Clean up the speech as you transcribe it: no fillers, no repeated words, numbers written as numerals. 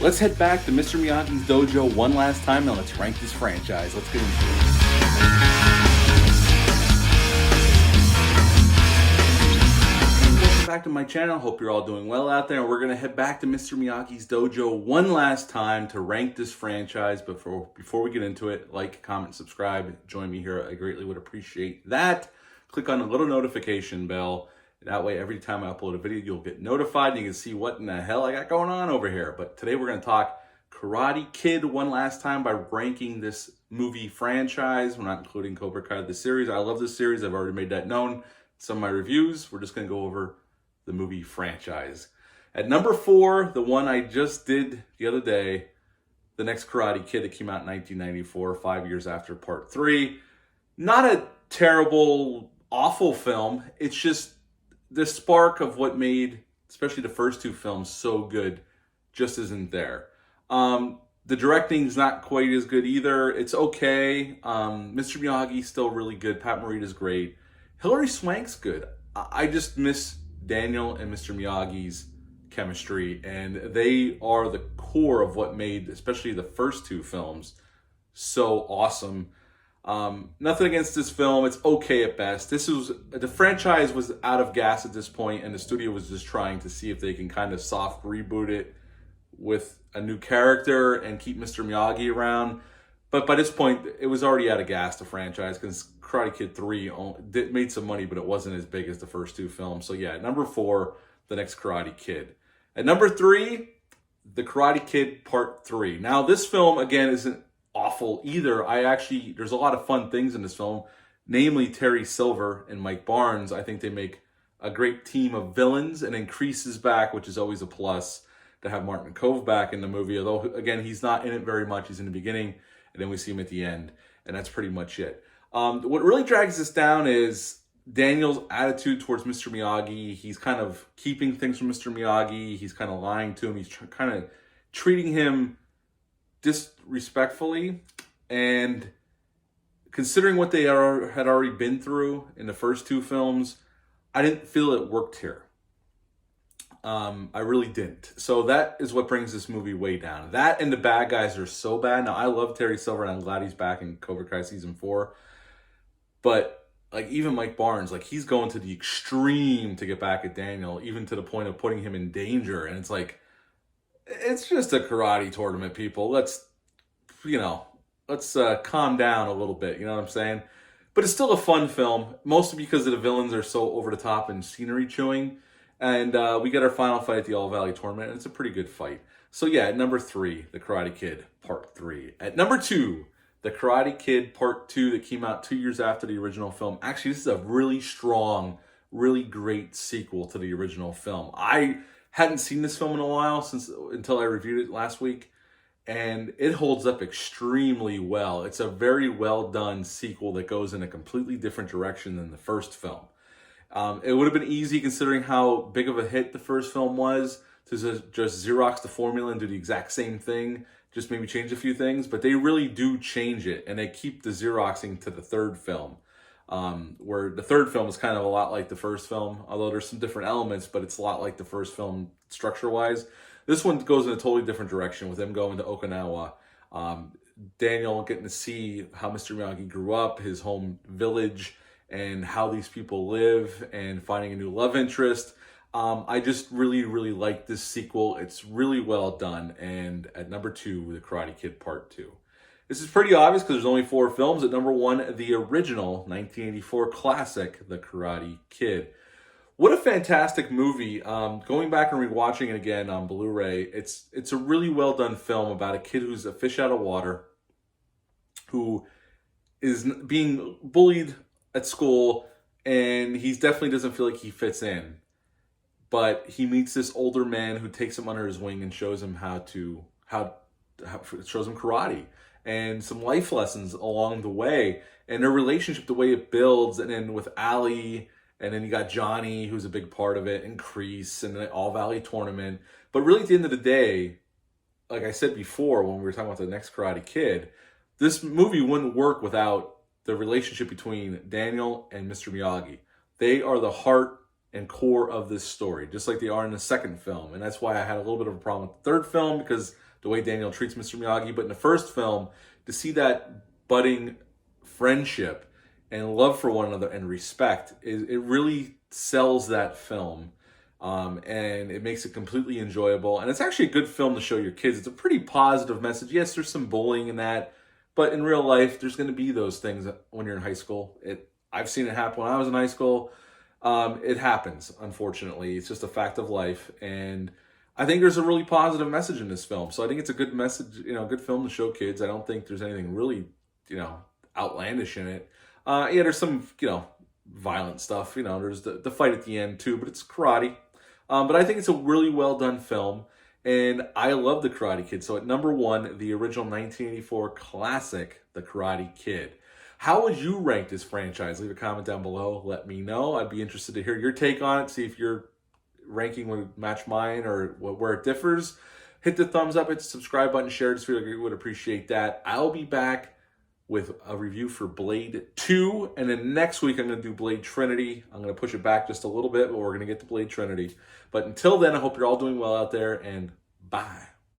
Let's head back to Mr. Miyagi's dojo one last time and let's rank this franchise. Let's get into it. Welcome back to my channel. Hope you're all doing well out there. And we're going to head back to Mr. Miyagi's dojo one last time to rank this franchise. Before we get into it, like, comment, subscribe. Join me here. I greatly would appreciate that. Click on the little notification bell. That way, every time I upload a video, you'll get notified and you can see what in the hell I got going on over here. But today we're going to talk Karate Kid one last time by ranking this movie franchise. We're not including Cobra Kai, the series. I love this series. I've already made that known in some of my reviews. We're just going to go over the movie franchise. At number 4, the one I just did the other day, the next Karate Kid that came out in 1994, 5 years after Part 3. Not a terrible, awful film. It's just the spark of what made, especially the first two films, so good just isn't there. The directing's not quite as good either. It's okay. Mr. Miyagi's still really good. Pat Morita's great. Hilary Swank's good. I just miss Daniel and Mr. Miyagi's chemistry, and they are the core of what made, especially the first two films, so awesome. Nothing against this film. It's okay at best. The franchise was out of gas at this point, and the studio was just trying to see if they can kind of soft reboot it with a new character and keep Mr. Miyagi around. But by this point, it was already out of gas, the franchise, because Karate Kid 3 made some money, but it wasn't as big as the first two films. So yeah, at number 4, the next Karate Kid. At number 3, the Karate Kid Part 3. Now, this film, again, isn't awful either. There's a lot of fun things in this film, namely Terry Silver and Mike Barnes. I think they make a great team of villains, and Kreese is back, which is always a plus to have Martin Kove back in the movie, although again, he's not in it very much. He's in the beginning, and then we see him at the end, and that's pretty much it. What really drags this down is Daniel's attitude towards Mr. Miyagi. He's kind of keeping things from Mr. Miyagi. He's kind of lying to him. He's kind of treating him disrespectfully, and considering what they had already been through in the first two films, I didn't feel it worked here. I really didn't. So that is what brings this movie way down. That and the bad guys are so bad. Now, I love Terry Silver, and I'm glad he's back in Cobra Kai Season 4. But like, even Mike Barnes, like, he's going to the extreme to get back at Daniel, even to the point of putting him in danger. And it's like, it's just a karate tournament, people. Let's calm down a little bit. You know what I'm saying? But it's still a fun film, mostly because the villains are so over the top and scenery chewing. And we get our final fight at the All Valley Tournament, and it's a pretty good fight. So yeah, at number 3, The Karate Kid Part 3. At number 2, The Karate Kid Part 2 that came out 2 years after the original film. Actually, this is a really strong, really great sequel to the original film. I hadn't seen this film in a while until I reviewed it last week, and it holds up extremely well. It's a very well done sequel that goes in a completely different direction than the first film. It would have been easy, considering how big of a hit the first film was, to just Xerox the formula and do the exact same thing, just maybe change a few things, but they really do change it, and they keep the Xeroxing to the third film, where the third film is kind of a lot like the first film, although there's some different elements, but it's a lot like the first film structure-wise. This one goes in a totally different direction, with them going to Okinawa, Daniel getting to see how Mr. Miyagi grew up, his home village, and how these people live, and finding a new love interest. I just really, really like this sequel. It's really well done. And at number 2, The Karate Kid Part 2. This is pretty obvious because there's only 4 films. At number 1, the original 1984 classic, The Karate Kid. What a fantastic movie. Going back and rewatching it again on Blu-ray, it's a really well done film about a kid who's a fish out of water, who is being bullied at school, and he definitely doesn't feel like he fits in. But he meets this older man who takes him under his wing and shows him shows him karate and some life lessons along the way. And their relationship, the way it builds, and then with Ali, and then you got Johnny, who's a big part of it, and Kreese, and the All Valley Tournament. But really, at the end of the day, like I said before when we were talking about the next Karate Kid, this movie wouldn't work without the relationship between Daniel and Mr. Miyagi. They are the heart and core of this story, just like they are in the second film. And that's why I had a little bit of a problem with the third film, because the way Daniel treats Mr. Miyagi. But in the first film, to see that budding friendship and love for one another and respect, it really sells that film. And it makes it completely enjoyable. And it's actually a good film to show your kids. It's a pretty positive message. Yes, there's some bullying in that, but in real life, there's going to be those things when you're in high school. I've seen it happen when I was in high school. It happens, unfortunately. It's just a fact of life. And I think there's a really positive message in this film. So I think it's a good message, good film to show kids. I don't think there's anything really, outlandish in it. Yeah, there's some, violent stuff. There's the fight at the end too, but it's karate. But I think it's a really well done film. And I love The Karate Kid. So at number 1, the original 1984 classic, The Karate Kid. How would you rank this franchise? Leave a comment down below. Let me know. I'd be interested to hear your take on it. See if your ranking would match mine or where it differs. Hit the thumbs up, hit the subscribe button, share this video. I would appreciate that. I'll be back with a review for Blade 2. And then next week, I'm going to do Blade Trinity. I'm going to push it back just a little bit, but we're going to get to Blade Trinity. But until then, I hope you're all doing well out there, and bye.